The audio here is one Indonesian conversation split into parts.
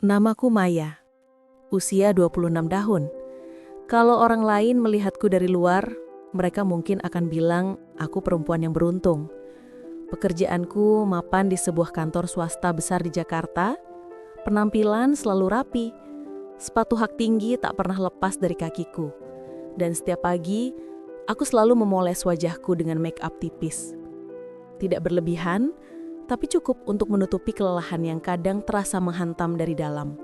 Namaku Maya, usia 26 tahun. Kalau orang lain melihatku dari luar, mereka mungkin akan bilang aku perempuan yang beruntung. Pekerjaanku mapan di sebuah kantor swasta besar di Jakarta. Penampilan selalu rapi. Sepatu hak tinggi tak pernah lepas dari kakiku. Dan setiap pagi, aku selalu memoles wajahku dengan make up tipis. Tidak berlebihan, tapi cukup untuk menutupi kelelahan yang kadang terasa menghantam dari dalam.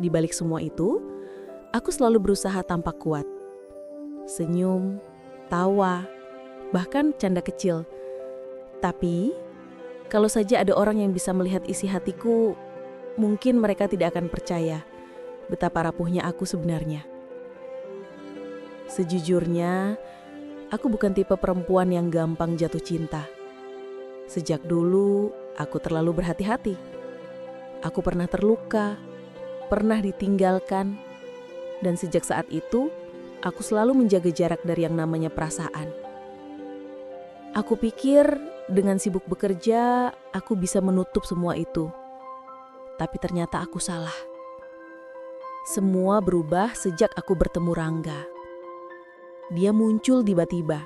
Di balik semua itu, aku selalu berusaha tampak kuat. Senyum, tawa, bahkan canda kecil. Tapi, kalau saja ada orang yang bisa melihat isi hatiku, mungkin mereka tidak akan percaya betapa rapuhnya aku sebenarnya. Sejujurnya, aku bukan tipe perempuan yang gampang jatuh cinta. Sejak dulu, aku terlalu berhati-hati. Aku pernah terluka, pernah ditinggalkan, dan sejak saat itu, aku selalu menjaga jarak dari yang namanya perasaan. Aku pikir dengan sibuk bekerja, aku bisa menutup semua itu. Tapi ternyata aku salah. Semua berubah sejak aku bertemu Rangga. Dia muncul tiba-tiba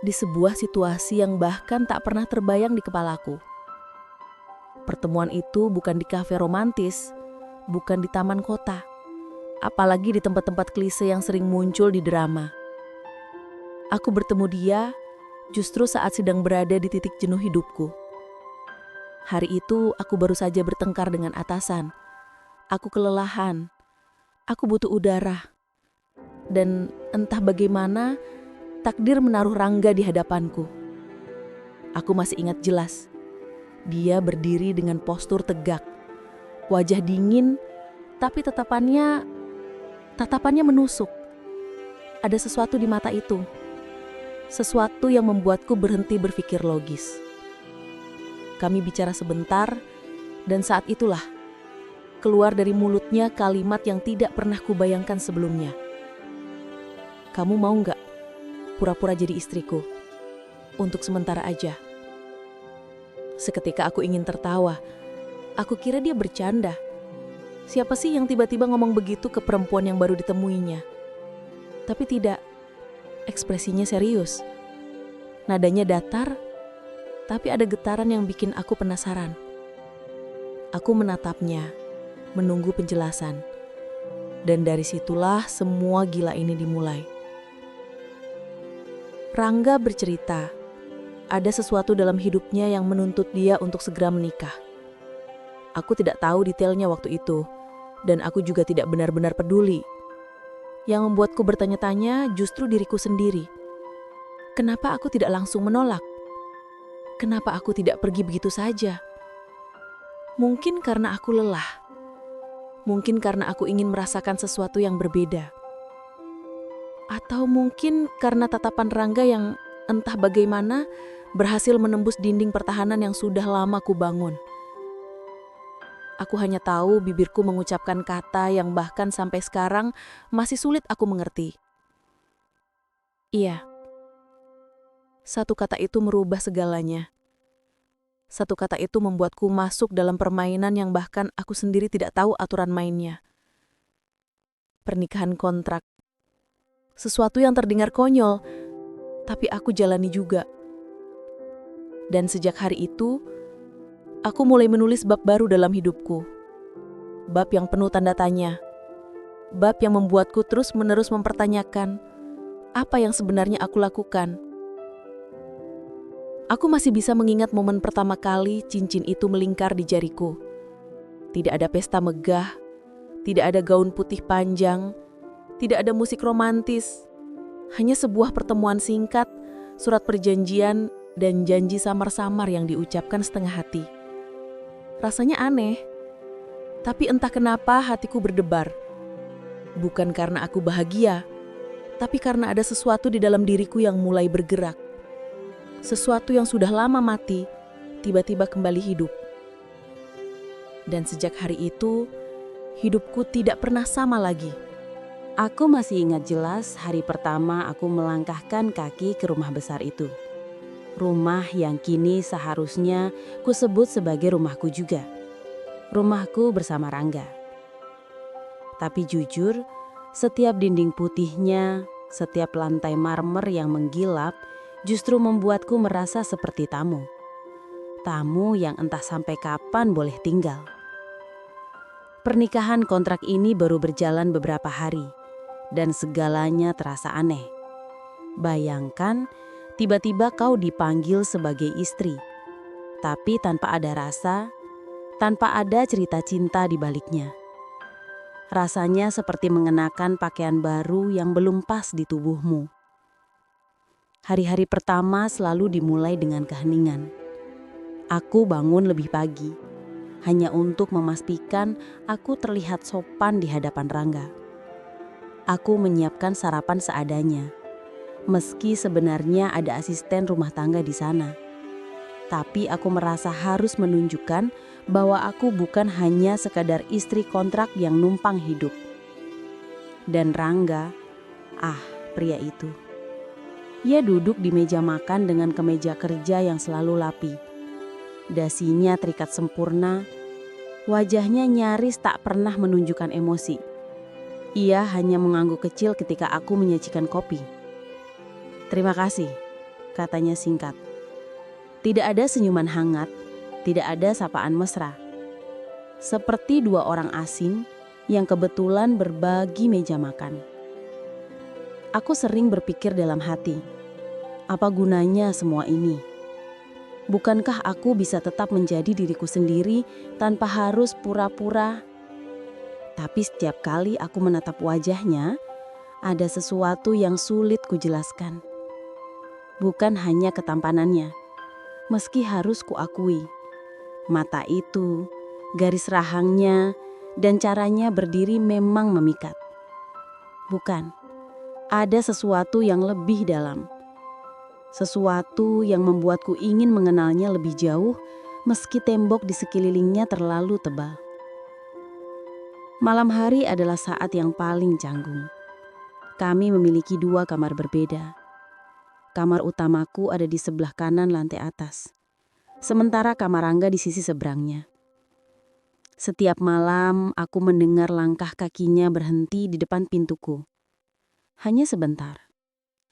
di sebuah situasi yang bahkan tak pernah terbayang di kepalaku. Pertemuan itu bukan di kafe romantis, bukan di taman kota, apalagi di tempat-tempat klise yang sering muncul di drama. Aku bertemu dia justru saat sedang berada di titik jenuh hidupku. Hari itu aku baru saja bertengkar dengan atasan. Aku kelelahan, aku butuh udara. Dan entah bagaimana, takdir menaruh Rangga di hadapanku. Aku masih ingat jelas. Dia berdiri dengan postur tegak. Wajah dingin, tapi tatapannya menusuk. Ada sesuatu di mata itu. Sesuatu yang membuatku berhenti berpikir logis. Kami bicara sebentar, dan saat itulah keluar dari mulutnya kalimat yang tidak pernah kubayangkan sebelumnya. Kamu mau nggak pura-pura jadi istriku? Untuk sementara aja. Seketika aku ingin tertawa. Aku kira dia bercanda. Siapa sih yang tiba-tiba ngomong begitu ke perempuan yang baru ditemuinya? Tapi tidak. Ekspresinya serius. Nadanya datar, tapi ada getaran yang bikin aku penasaran. Aku menatapnya, menunggu penjelasan. Dan dari situlah semua gila ini dimulai. Rangga bercerita, ada sesuatu dalam hidupnya yang menuntut dia untuk segera menikah. Aku tidak tahu detailnya waktu itu, dan aku juga tidak benar-benar peduli. Yang membuatku bertanya-tanya justru diriku sendiri. Kenapa aku tidak langsung menolak? Kenapa aku tidak pergi begitu saja? Mungkin karena aku lelah. Mungkin karena aku ingin merasakan sesuatu yang berbeda. Atau mungkin karena tatapan Rangga yang entah bagaimana berhasil menembus dinding pertahanan yang sudah lama kubangun. Aku hanya tahu bibirku mengucapkan kata yang bahkan sampai sekarang masih sulit aku mengerti. Iya. Satu kata itu merubah segalanya. Satu kata itu membuatku masuk dalam permainan yang bahkan aku sendiri tidak tahu aturan mainnya. Pernikahan kontrak. Sesuatu yang terdengar konyol, tapi aku jalani juga. Dan sejak hari itu, aku mulai menulis bab baru dalam hidupku. Bab yang penuh tanda tanya. Bab yang membuatku terus-menerus mempertanyakan apa yang sebenarnya aku lakukan. Aku masih bisa mengingat momen pertama kali cincin itu melingkar di jariku. Tidak ada pesta megah, tidak ada gaun putih panjang, tidak ada musik romantis. Hanya sebuah pertemuan singkat, surat perjanjian, dan janji samar-samar yang diucapkan setengah hati. Rasanya aneh, tapi entah kenapa hatiku berdebar. Bukan karena aku bahagia, tapi karena ada sesuatu di dalam diriku yang mulai bergerak. Sesuatu yang sudah lama mati, tiba-tiba kembali hidup. Dan sejak hari itu, hidupku tidak pernah sama lagi. Aku masih ingat jelas hari pertama aku melangkahkan kaki ke rumah besar itu. Rumah yang kini seharusnya kusebut sebagai rumahku juga. rumahku bersama Rangga. Tapi jujur, setiap dinding putihnya, setiap lantai marmer yang menggilap justru membuatku merasa seperti tamu. Tamu yang entah sampai kapan boleh tinggal. Pernikahan kontrak ini baru berjalan beberapa hari dan segalanya terasa aneh. Bayangkan, tiba-tiba kau dipanggil sebagai istri, tapi tanpa ada rasa, tanpa ada cerita cinta di baliknya. Rasanya seperti mengenakan pakaian baru yang belum pas di tubuhmu. Hari-hari pertama selalu dimulai dengan keheningan. Aku bangun lebih pagi, hanya untuk memastikan aku terlihat sopan di hadapan Rangga. Aku menyiapkan sarapan seadanya, meski sebenarnya ada asisten rumah tangga di sana. Tapi aku merasa harus menunjukkan bahwa aku bukan hanya sekadar istri kontrak yang numpang hidup. Dan Rangga, pria itu. Ia duduk di meja makan dengan kemeja kerja yang selalu rapi. Dasinya terikat sempurna, wajahnya nyaris tak pernah menunjukkan emosi. Ia hanya mengangguk kecil ketika aku menyajikan kopi. "Terima kasih," katanya singkat. Tidak ada senyuman hangat, tidak ada sapaan mesra. Seperti dua orang asing yang kebetulan berbagi meja makan. Aku sering berpikir dalam hati, apa gunanya semua ini? Bukankah aku bisa tetap menjadi diriku sendiri tanpa harus pura-pura? Tapi setiap kali aku menatap wajahnya, ada sesuatu yang sulit kujelaskan. Bukan hanya ketampanannya, meski harus kuakui. Mata itu, garis rahangnya, dan caranya berdiri memang memikat. Bukan, ada sesuatu yang lebih dalam. Sesuatu yang membuatku ingin mengenalnya lebih jauh meski tembok di sekelilingnya terlalu tebal. Malam hari adalah saat yang paling canggung. Kami memiliki 2 kamar berbeda. Kamar utamaku ada di sebelah kanan lantai atas, sementara kamar Rangga di sisi seberangnya. Setiap malam aku mendengar langkah kakinya berhenti di depan pintuku. Hanya sebentar,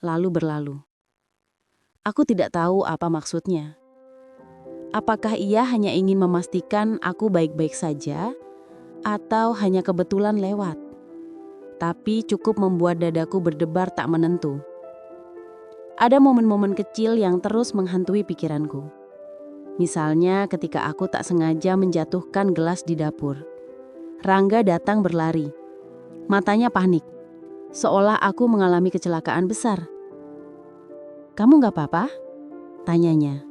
lalu berlalu. Aku tidak tahu apa maksudnya. Apakah ia hanya ingin memastikan aku baik-baik saja, atau hanya kebetulan lewat? Tapi cukup membuat dadaku berdebar tak menentu. Ada momen-momen kecil yang terus menghantui pikiranku. Misalnya ketika aku tak sengaja menjatuhkan gelas di dapur. Rangga datang berlari. Matanya panik, seolah aku mengalami kecelakaan besar. "Kamu gak apa-apa?" tanyanya.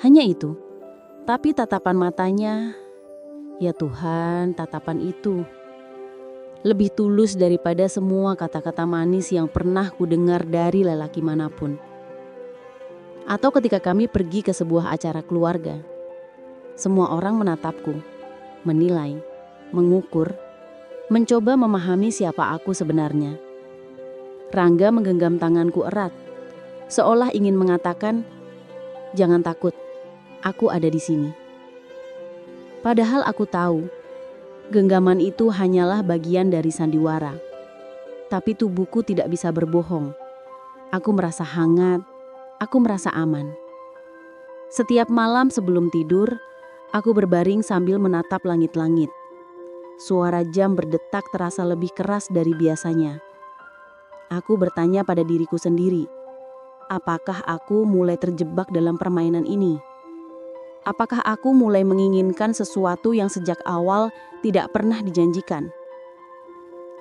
Hanya itu, tapi tatapan matanya, ya Tuhan, tatapan itu lebih tulus daripada semua kata-kata manis yang pernah kudengar dari lelaki manapun. Atau ketika kami pergi ke sebuah acara keluarga, semua orang menatapku, menilai, mengukur, mencoba memahami siapa aku sebenarnya. Rangga menggenggam tanganku erat, seolah ingin mengatakan, "Jangan takut, aku ada di sini." Padahal aku tahu, genggaman itu hanyalah bagian dari sandiwara. Tapi tubuhku tidak bisa berbohong. Aku merasa hangat, aku merasa aman. Setiap malam sebelum tidur, aku berbaring sambil menatap langit-langit. Suara jam berdetak terasa lebih keras dari biasanya. Aku bertanya pada diriku sendiri, apakah aku mulai terjebak dalam permainan ini? Apakah aku mulai menginginkan sesuatu yang sejak awal tidak pernah dijanjikan?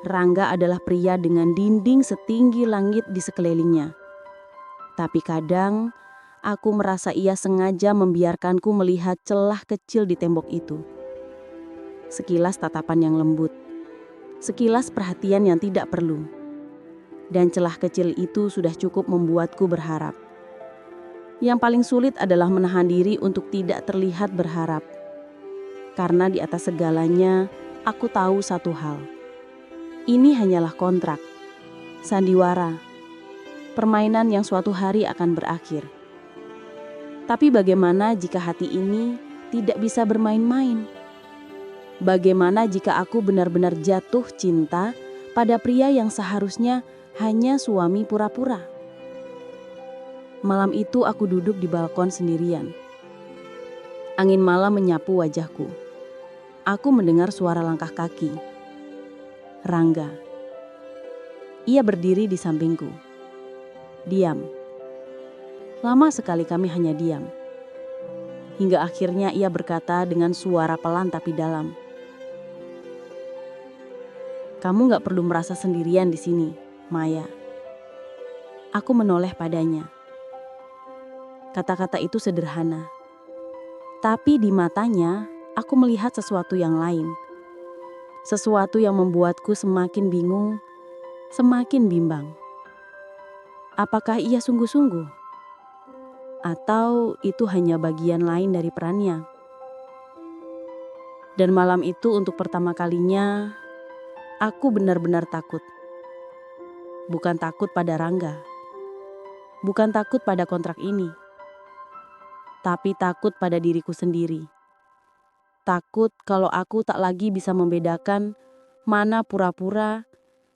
Rangga adalah pria dengan dinding setinggi langit di sekelilingnya. Tapi kadang aku merasa ia sengaja membiarkanku melihat celah kecil di tembok itu. Sekilas tatapan yang lembut, sekilas perhatian yang tidak perlu. Dan celah kecil itu sudah cukup membuatku berharap. Yang paling sulit adalah menahan diri untuk tidak terlihat berharap. Karena di atas segalanya, aku tahu satu hal. Ini hanyalah kontrak, sandiwara, permainan yang suatu hari akan berakhir. Tapi bagaimana jika hati ini tidak bisa bermain-main? Bagaimana jika aku benar-benar jatuh cinta pada pria yang seharusnya hanya suami pura-pura? Malam itu aku duduk di balkon sendirian. Angin malam menyapu wajahku. Aku mendengar suara langkah kaki. Rangga. Ia berdiri di sampingku. Diam. Lama sekali kami hanya diam. Hingga akhirnya ia berkata dengan suara pelan tapi dalam. Kamu gak perlu merasa sendirian di sini, Maya. Aku menoleh padanya. Kata-kata itu sederhana. Tapi di matanya, aku melihat sesuatu yang lain. Sesuatu yang membuatku semakin bingung, semakin bimbang. Apakah ia sungguh-sungguh? Atau itu hanya bagian lain dari perannya? Dan malam itu untuk pertama kalinya, aku benar-benar takut. Bukan takut pada Rangga. Bukan takut pada kontrak ini. Tapi takut pada diriku sendiri. Takut kalau aku tak lagi bisa membedakan mana pura-pura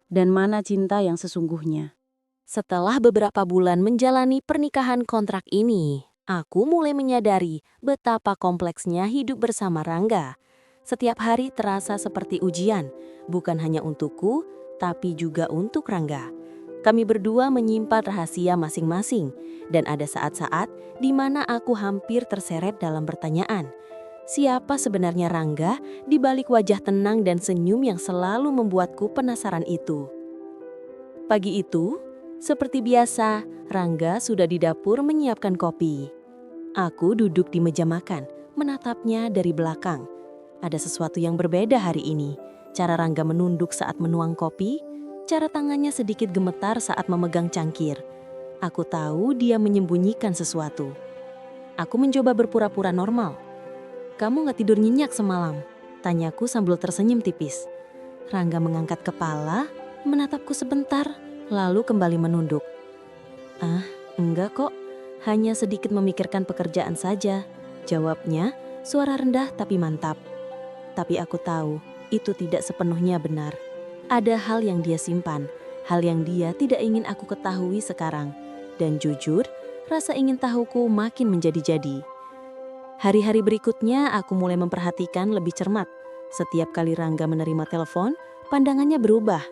dan mana cinta yang sesungguhnya. Setelah beberapa bulan menjalani pernikahan kontrak ini, aku mulai menyadari betapa kompleksnya hidup bersama Rangga. Setiap hari terasa seperti ujian, bukan hanya untukku, tapi juga untuk Rangga. Kami berdua menyimpan rahasia masing-masing, dan ada saat-saat di mana aku hampir terseret dalam pertanyaan. Siapa sebenarnya Rangga di balik wajah tenang dan senyum yang selalu membuatku penasaran itu? Pagi itu, seperti biasa, Rangga sudah di dapur menyiapkan kopi. Aku duduk di meja makan, menatapnya dari belakang. Ada sesuatu yang berbeda hari ini. Cara Rangga menunduk saat menuang kopi, cara tangannya sedikit gemetar saat memegang cangkir. Aku tahu dia menyembunyikan sesuatu. Aku mencoba berpura-pura normal. Kamu gak tidur nyenyak semalam? Tanyaku sambil tersenyum tipis. Rangga mengangkat kepala, menatapku sebentar, lalu kembali menunduk. Enggak kok, hanya sedikit memikirkan pekerjaan saja. Jawabnya, suara rendah tapi mantap. Tapi aku tahu, itu tidak sepenuhnya benar. Ada hal yang dia simpan, hal yang dia tidak ingin aku ketahui sekarang. Dan jujur, rasa ingin tahuku makin menjadi-jadi. Hari-hari berikutnya aku mulai memperhatikan lebih cermat. Setiap kali Rangga menerima telepon, pandangannya berubah.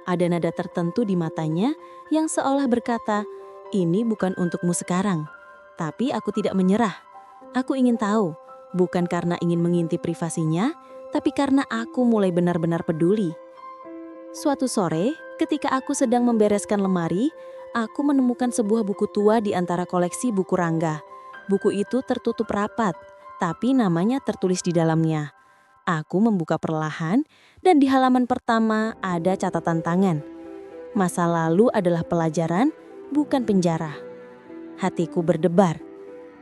Ada nada tertentu di matanya yang seolah berkata, ini bukan untukmu sekarang. Tapi aku tidak menyerah. Aku ingin tahu, bukan karena ingin mengintip privasinya, tapi karena aku mulai benar-benar peduli. Suatu sore, ketika aku sedang membereskan lemari, aku menemukan sebuah buku tua di antara koleksi buku Rangga. Buku itu tertutup rapat, tapi namanya tertulis di dalamnya. Aku membuka perlahan, dan di halaman pertama ada catatan tangan. Masa lalu adalah pelajaran, bukan penjara. Hatiku berdebar.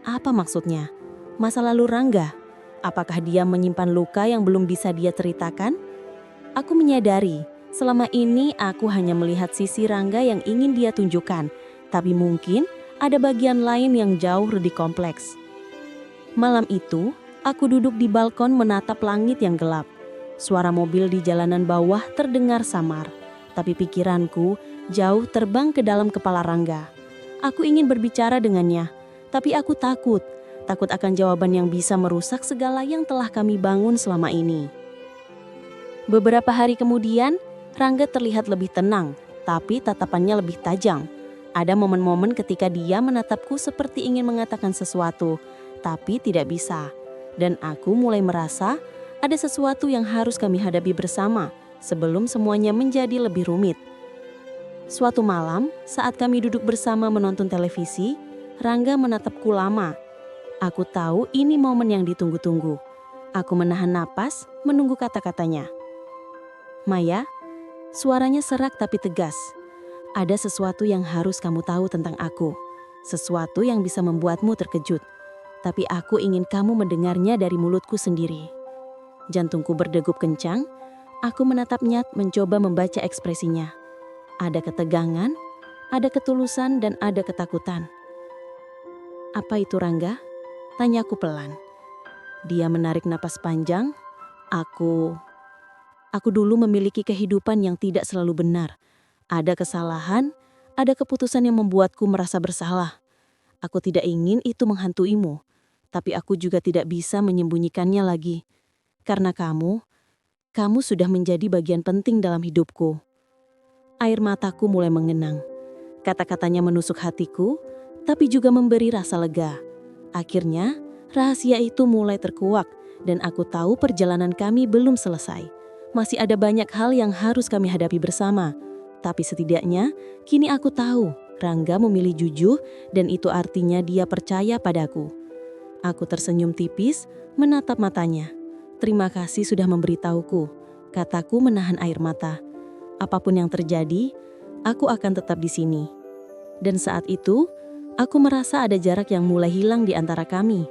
Apa maksudnya? Masa lalu Rangga? Apakah dia menyimpan luka yang belum bisa dia ceritakan? Aku menyadari, selama ini aku hanya melihat sisi Rangga yang ingin dia tunjukkan, tapi mungkin ada bagian lain yang jauh lebih kompleks. Malam itu, aku duduk di balkon menatap langit yang gelap. Suara mobil di jalanan bawah terdengar samar, tapi pikiranku jauh terbang ke dalam kepala Rangga. Aku ingin berbicara dengannya, tapi aku takut akan jawaban yang bisa merusak segala yang telah kami bangun selama ini. Beberapa hari kemudian, Rangga terlihat lebih tenang, tapi tatapannya lebih tajam. Ada momen-momen ketika dia menatapku seperti ingin mengatakan sesuatu, tapi tidak bisa. Dan aku mulai merasa ada sesuatu yang harus kami hadapi bersama sebelum semuanya menjadi lebih rumit. Suatu malam, saat kami duduk bersama menonton televisi, Rangga menatapku lama. Aku tahu ini momen yang ditunggu-tunggu. Aku menahan napas, menunggu kata-katanya. Maya, suaranya serak tapi tegas. Ada sesuatu yang harus kamu tahu tentang aku. Sesuatu yang bisa membuatmu terkejut. Tapi aku ingin kamu mendengarnya dari mulutku sendiri. Jantungku berdegup kencang. Aku menatapnya mencoba membaca ekspresinya. Ada ketegangan, ada ketulusan, dan ada ketakutan. Apa itu Rangga? Tanyaku pelan. Dia menarik napas panjang. Aku dulu memiliki kehidupan yang tidak selalu benar. Ada kesalahan, ada keputusan yang membuatku merasa bersalah. Aku tidak ingin itu menghantuimu, tapi aku juga tidak bisa menyembunyikannya lagi. Karena kamu sudah menjadi bagian penting dalam hidupku. Air mataku mulai mengenang. Kata-katanya menusuk hatiku, tapi juga memberi rasa lega. Akhirnya, rahasia itu mulai terkuak dan aku tahu perjalanan kami belum selesai. Masih ada banyak hal yang harus kami hadapi bersama. Tapi setidaknya, kini aku tahu Rangga memilih jujur dan itu artinya dia percaya padaku. Aku tersenyum tipis, menatap matanya. Terima kasih sudah memberitahuku, kataku menahan air mata. Apapun yang terjadi, aku akan tetap di sini. Dan saat itu, aku merasa ada jarak yang mulai hilang di antara kami.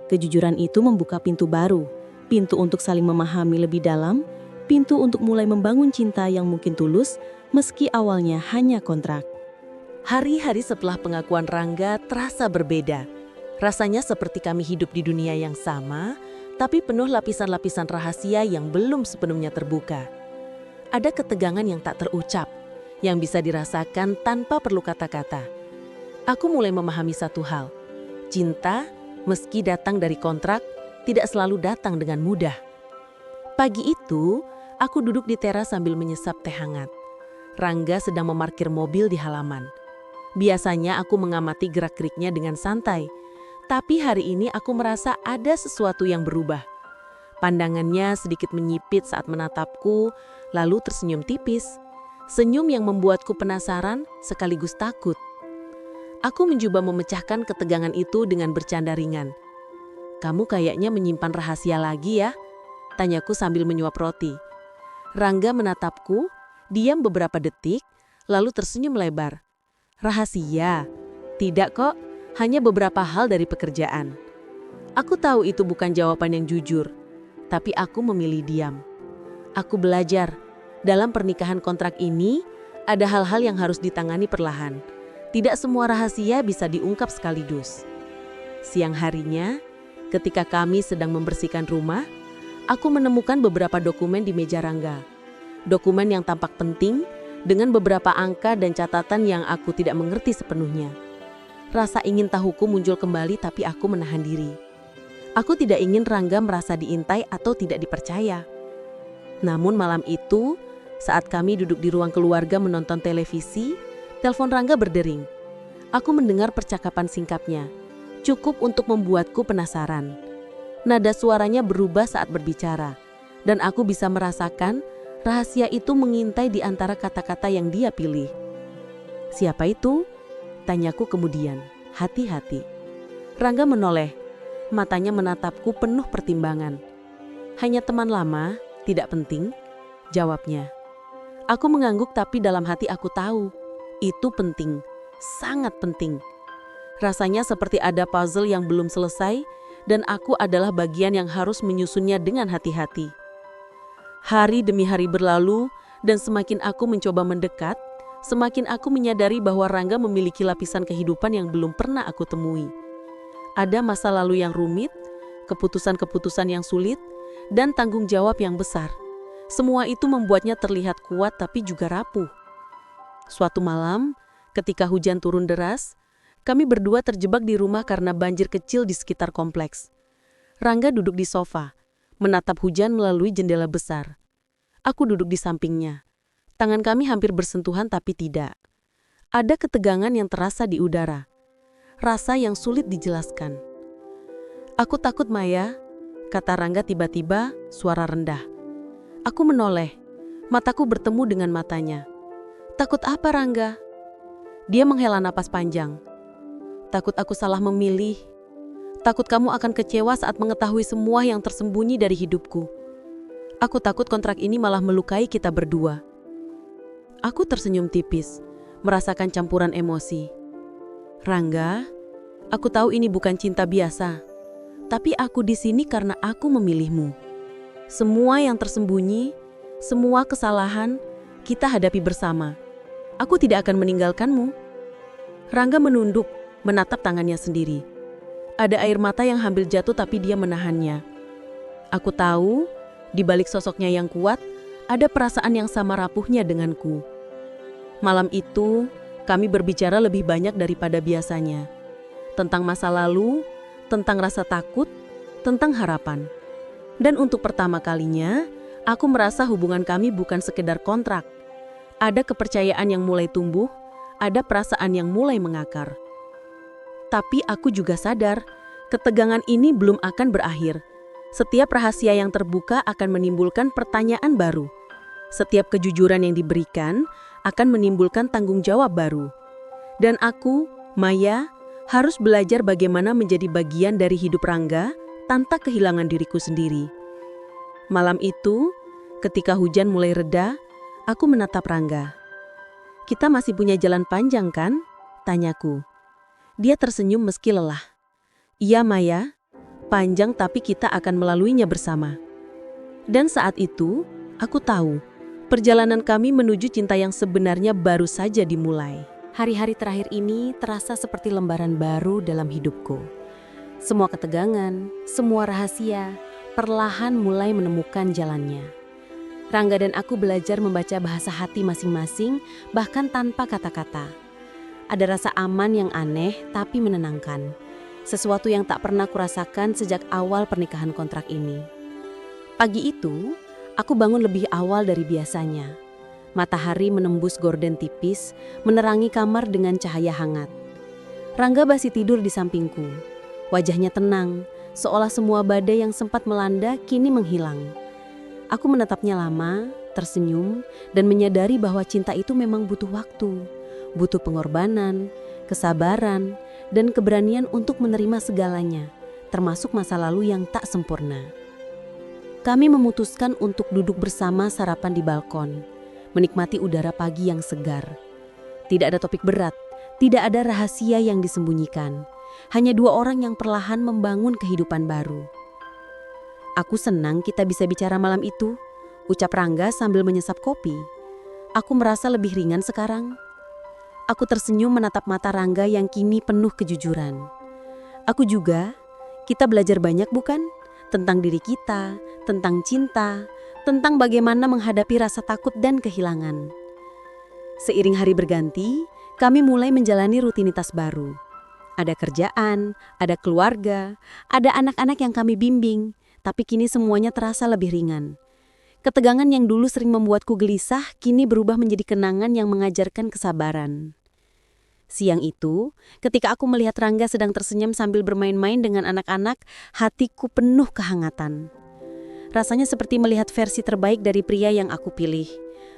Kejujuran itu membuka pintu baru, pintu untuk saling memahami lebih dalam, pintu untuk mulai membangun cinta yang mungkin tulus, meski awalnya hanya kontrak. Hari-hari setelah pengakuan Rangga terasa berbeda. Rasanya seperti kami hidup di dunia yang sama, tapi penuh lapisan-lapisan rahasia yang belum sepenuhnya terbuka. Ada ketegangan yang tak terucap, yang bisa dirasakan tanpa perlu kata-kata. Aku mulai memahami satu hal. Cinta, meski datang dari kontrak, tidak selalu datang dengan mudah. Pagi itu, aku duduk di teras sambil menyesap teh hangat. Rangga sedang memarkir mobil di halaman. Biasanya aku mengamati gerak-geriknya dengan santai, tapi hari ini aku merasa ada sesuatu yang berubah. Pandangannya sedikit menyipit saat menatapku, lalu tersenyum tipis. Senyum yang membuatku penasaran sekaligus takut. Aku mencoba memecahkan ketegangan itu dengan bercanda ringan. "Kamu kayaknya menyimpan rahasia lagi ya?" tanyaku sambil menyuap roti. Rangga menatapku, diam beberapa detik, lalu tersenyum lebar. "Rahasia? Tidak kok, hanya beberapa hal dari pekerjaan." Aku tahu itu bukan jawaban yang jujur, tapi aku memilih diam. Aku belajar, dalam pernikahan kontrak ini, ada hal-hal yang harus ditangani perlahan. Tidak semua rahasia bisa diungkap sekaligus. Siang harinya, ketika kami sedang membersihkan rumah, aku menemukan beberapa dokumen di meja Rangga. Dokumen yang tampak penting, dengan beberapa angka dan catatan yang aku tidak mengerti sepenuhnya. Rasa ingin tahuku muncul kembali, tapi aku menahan diri. Aku tidak ingin Rangga merasa diintai atau tidak dipercaya. Namun malam itu, saat kami duduk di ruang keluarga menonton televisi, telepon Rangga berdering. Aku mendengar percakapan singkatnya, cukup untuk membuatku penasaran. Nada suaranya berubah saat berbicara, dan aku bisa merasakan rahasia itu mengintai di antara kata-kata yang dia pilih. "Siapa itu?" tanyaku kemudian, hati-hati. Rangga menoleh, matanya menatapku penuh pertimbangan. "Hanya teman lama, tidak penting," jawabnya. Aku mengangguk, tapi dalam hati aku tahu, itu penting, sangat penting. Rasanya seperti ada puzzle yang belum selesai, dan aku adalah bagian yang harus menyusunnya dengan hati-hati. Hari demi hari berlalu, dan semakin aku mencoba mendekat, semakin aku menyadari bahwa Rangga memiliki lapisan kehidupan yang belum pernah aku temui. Ada masa lalu yang rumit, keputusan-keputusan yang sulit, dan tanggung jawab yang besar. Semua itu membuatnya terlihat kuat tapi juga rapuh. Suatu malam, ketika hujan turun deras, kami berdua terjebak di rumah karena banjir kecil di sekitar kompleks. Rangga duduk di sofa, menatap hujan melalui jendela besar. Aku duduk di sampingnya. Tangan kami hampir bersentuhan tapi tidak. Ada ketegangan yang terasa di udara. Rasa yang sulit dijelaskan. "Aku takut, Maya," kata Rangga tiba-tiba, suara rendah. Aku menoleh, mataku bertemu dengan matanya. "Takut apa, Rangga?" Dia menghela napas panjang. "Takut aku salah memilih. Takut kamu akan kecewa saat mengetahui semua yang tersembunyi dari hidupku. Aku takut kontrak ini malah melukai kita berdua." Aku tersenyum tipis, merasakan campuran emosi. "Rangga, aku tahu ini bukan cinta biasa, tapi aku di sini karena aku memilihmu. Semua yang tersembunyi, semua kesalahan, kita hadapi bersama. Aku tidak akan meninggalkanmu." Rangga menunduk, menatap tangannya sendiri. Ada air mata yang hampir jatuh tapi dia menahannya. Aku tahu, Di balik sosoknya yang kuat, ada perasaan yang sama rapuhnya denganku. Malam itu, kami berbicara lebih banyak daripada biasanya. Tentang masa lalu, tentang rasa takut, tentang harapan. Dan untuk pertama kalinya, aku merasa hubungan kami bukan sekedar kontrak. Ada kepercayaan yang mulai tumbuh, ada perasaan yang mulai mengakar. Tapi aku juga sadar, ketegangan ini belum akan berakhir. Setiap rahasia yang terbuka akan menimbulkan pertanyaan baru. Setiap kejujuran yang diberikan akan menimbulkan tanggung jawab baru. Dan aku, Maya, harus belajar bagaimana menjadi bagian dari hidup Rangga tanpa kehilangan diriku sendiri. Malam itu, ketika hujan mulai reda, aku menatap Rangga. "Kita masih punya jalan panjang kan?" tanyaku. Dia tersenyum meski lelah. "Iya Maya, panjang tapi kita akan melaluinya bersama." Dan saat itu, aku tahu, perjalanan kami menuju cinta yang sebenarnya baru saja dimulai. Hari-hari terakhir ini terasa seperti lembaran baru dalam hidupku. Semua ketegangan, semua rahasia, perlahan mulai menemukan jalannya. Rangga dan aku belajar membaca bahasa hati masing-masing, bahkan tanpa kata-kata. Ada rasa aman yang aneh tapi menenangkan. Sesuatu yang tak pernah kurasakan sejak awal pernikahan kontrak ini. Pagi itu, aku bangun lebih awal dari biasanya. Matahari menembus gorden tipis, menerangi kamar dengan cahaya hangat. Rangga masih tidur di sampingku. Wajahnya tenang, seolah semua badai yang sempat melanda kini menghilang. Aku menatapnya lama, tersenyum, dan menyadari bahwa cinta itu memang butuh waktu, butuh pengorbanan, kesabaran, dan keberanian untuk menerima segalanya, termasuk masa lalu yang tak sempurna. Kami memutuskan untuk duduk bersama sarapan di balkon, menikmati udara pagi yang segar. Tidak ada topik berat, tidak ada rahasia yang disembunyikan. Hanya dua orang yang perlahan membangun kehidupan baru. "Aku senang kita bisa bicara malam itu," ucap Rangga sambil menyesap kopi. "Aku merasa lebih ringan sekarang." Aku tersenyum menatap mata Rangga yang kini penuh kejujuran. "Aku juga. Kita belajar banyak bukan? Tentang diri kita, tentang cinta, tentang bagaimana menghadapi rasa takut dan kehilangan." Seiring hari berganti, kami mulai menjalani rutinitas baru. Ada kerjaan, ada keluarga, ada anak-anak yang kami bimbing, tapi kini semuanya terasa lebih ringan. Ketegangan yang dulu sering membuatku gelisah, kini berubah menjadi kenangan yang mengajarkan kesabaran. Siang itu, ketika aku melihat Rangga sedang tersenyum sambil bermain-main dengan anak-anak, hatiku penuh kehangatan. Rasanya seperti melihat versi terbaik dari pria yang aku pilih.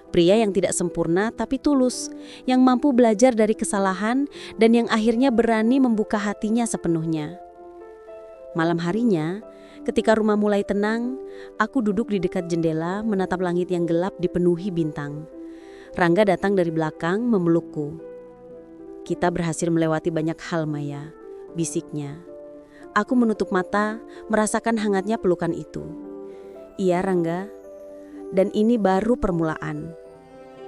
Pria yang tidak sempurna tapi tulus, yang mampu belajar dari kesalahan dan yang akhirnya berani membuka hatinya sepenuhnya. Malam harinya, ketika rumah mulai tenang, aku duduk di dekat jendela menatap langit yang gelap dipenuhi bintang. Rangga datang dari belakang memelukku. "Kita berhasil melewati banyak hal, Maya," bisiknya. Aku menutup mata, merasakan hangatnya pelukan itu. "Iya, Rangga. Dan ini baru permulaan."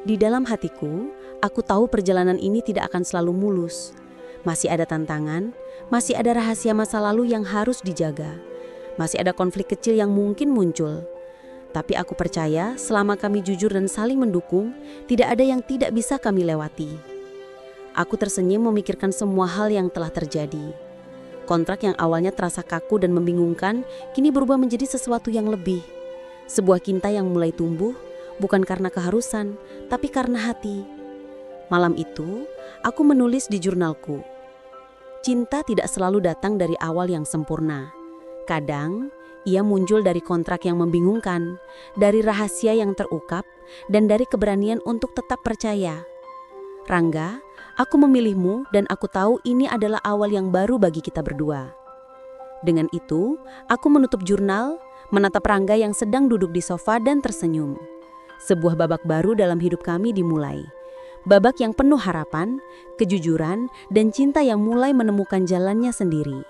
Di dalam hatiku, aku tahu perjalanan ini tidak akan selalu mulus. Masih ada tantangan, masih ada rahasia masa lalu yang harus dijaga. Masih ada konflik kecil yang mungkin muncul. Tapi aku percaya selama kami jujur dan saling mendukung, tidak ada yang tidak bisa kami lewati. Aku tersenyum memikirkan semua hal yang telah terjadi. Kontrak yang awalnya terasa kaku dan membingungkan, kini berubah menjadi sesuatu yang lebih. Sebuah cinta yang mulai tumbuh, bukan karena keharusan, tapi karena hati. Malam itu, aku menulis di jurnalku. Cinta tidak selalu datang dari awal yang sempurna. Kadang, ia muncul dari kontrak yang membingungkan, dari rahasia yang terungkap, dan dari keberanian untuk tetap percaya. Rangga, aku memilihmu dan aku tahu ini adalah awal yang baru bagi kita berdua. Dengan itu, aku menutup jurnal, menatap Rangga yang sedang duduk di sofa dan tersenyum. Sebuah babak baru dalam hidup kami dimulai. Babak yang penuh harapan, kejujuran, dan cinta yang mulai menemukan jalannya sendiri.